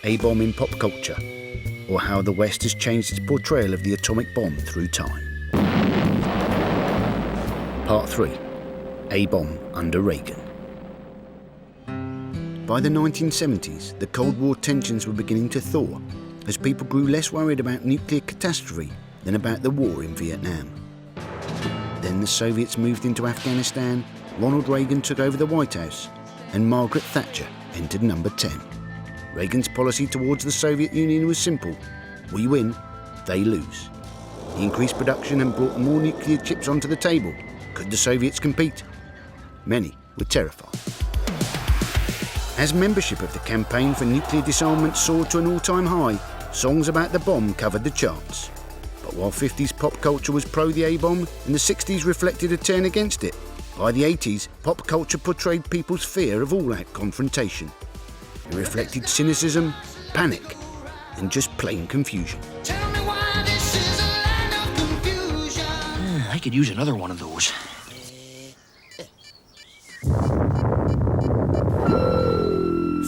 A-Bomb in Pop Culture, or How the West has changed its portrayal of the atomic bomb through time. Part 3. A-Bomb under Reagan. By the 1970s, the Cold War tensions were beginning to thaw as people grew less worried about nuclear catastrophe than about the war in Vietnam. Then the Soviets moved into Afghanistan, Ronald Reagan took over the White House, and Margaret Thatcher entered number 10. Reagan's policy towards the Soviet Union was simple. We win, they lose. He increased production and brought more nuclear chips onto the table. Could the Soviets compete? Many were terrified. As membership of the campaign for nuclear disarmament soared to an all-time high, songs about the bomb covered the charts. But while 50s pop culture was pro the A-bomb and the 60s reflected a turn against it, by the 80s, pop culture portrayed people's fear of all-out confrontation. It reflected cynicism, panic, and just plain confusion. Tell me why this is a land of confusion. I could use another one of those.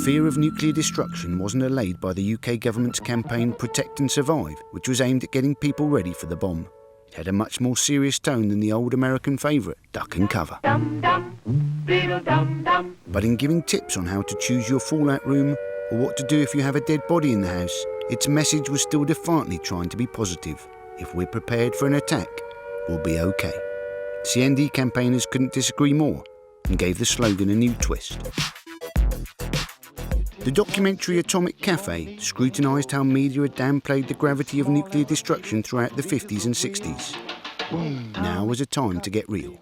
Fear of nuclear destruction wasn't allayed by the UK government's campaign Protect and Survive, which was aimed at getting people ready for the bomb. It had a much more serious tone than the old American favourite, Duck and Cover. Dum dum, beetle dum dum. But in giving tips on how to choose your fallout room or what to do if you have a dead body in the house, its message was still defiantly trying to be positive. If we're prepared for an attack, we'll be okay. CND campaigners couldn't disagree more and gave the slogan a new twist. The documentary Atomic Cafe scrutinised how media had downplayed the gravity of nuclear destruction throughout the 50s and 60s. Now was a time to get real.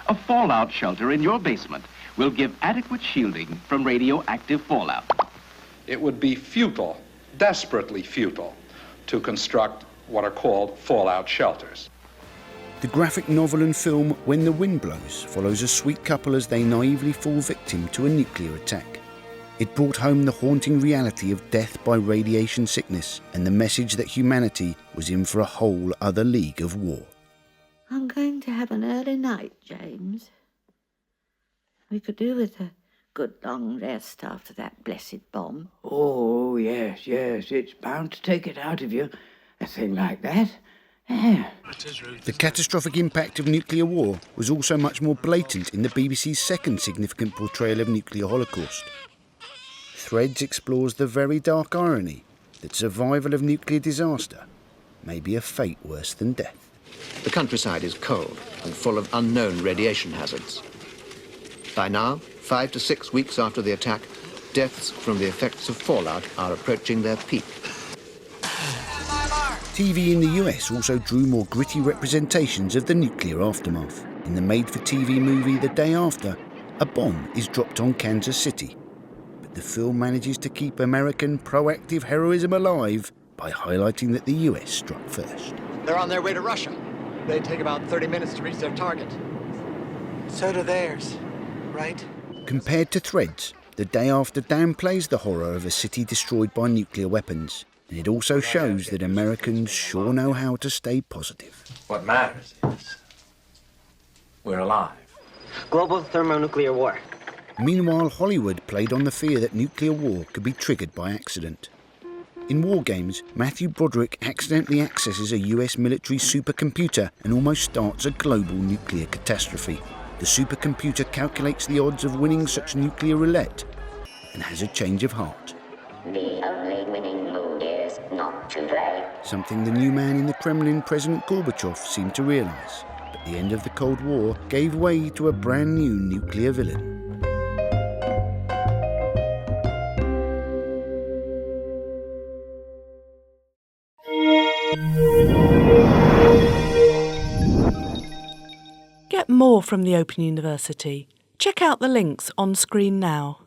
A fallout shelter in your basement will give adequate shielding from radioactive fallout. It would be futile, desperately futile, to construct what are called fallout shelters. The graphic novel and film When the Wind Blows follows a sweet couple as they naively fall victim to a nuclear attack. It brought home the haunting reality of death by radiation sickness and the message that humanity was in for a whole other league of war. I'm going to have an early night, James. We could do with a good long rest after that blessed bomb. Oh, yes, it's bound to take it out of you, a thing like that. Yeah. The catastrophic impact of nuclear war was also much more blatant in the BBC's second significant portrayal of nuclear holocaust. Threads explores the very dark irony that survival of nuclear disaster may be a fate worse than death. The countryside is cold and full of unknown radiation hazards. By now, 5 to 6 weeks after the attack, deaths from the effects of fallout are approaching their peak. TV in the US also drew more gritty representations of the nuclear aftermath. In the made-for-TV movie The Day After, a bomb is dropped on Kansas City. The film manages to keep American proactive heroism alive by highlighting that the US struck first. They're on their way to Russia. They take about 30 minutes to reach their target. So do theirs, right? Compared to Threads, The Day After downplays the horror of a city destroyed by nuclear weapons. And it also shows that Americans sure know how to stay positive. What matters is we're alive. Global thermonuclear war. Meanwhile, Hollywood played on the fear that nuclear war could be triggered by accident. In WARGAMES, Matthew Broderick accidentally accesses a US military supercomputer and almost starts a global nuclear catastrophe. The supercomputer calculates the odds of winning such nuclear roulette and has a change of heart. The only winning mood is not to play. Something the new man in the Kremlin, President Gorbachev, seemed to realise. But the end of the Cold War gave way to a brand new nuclear villain. Get more from the Open University. Check out the links on screen now.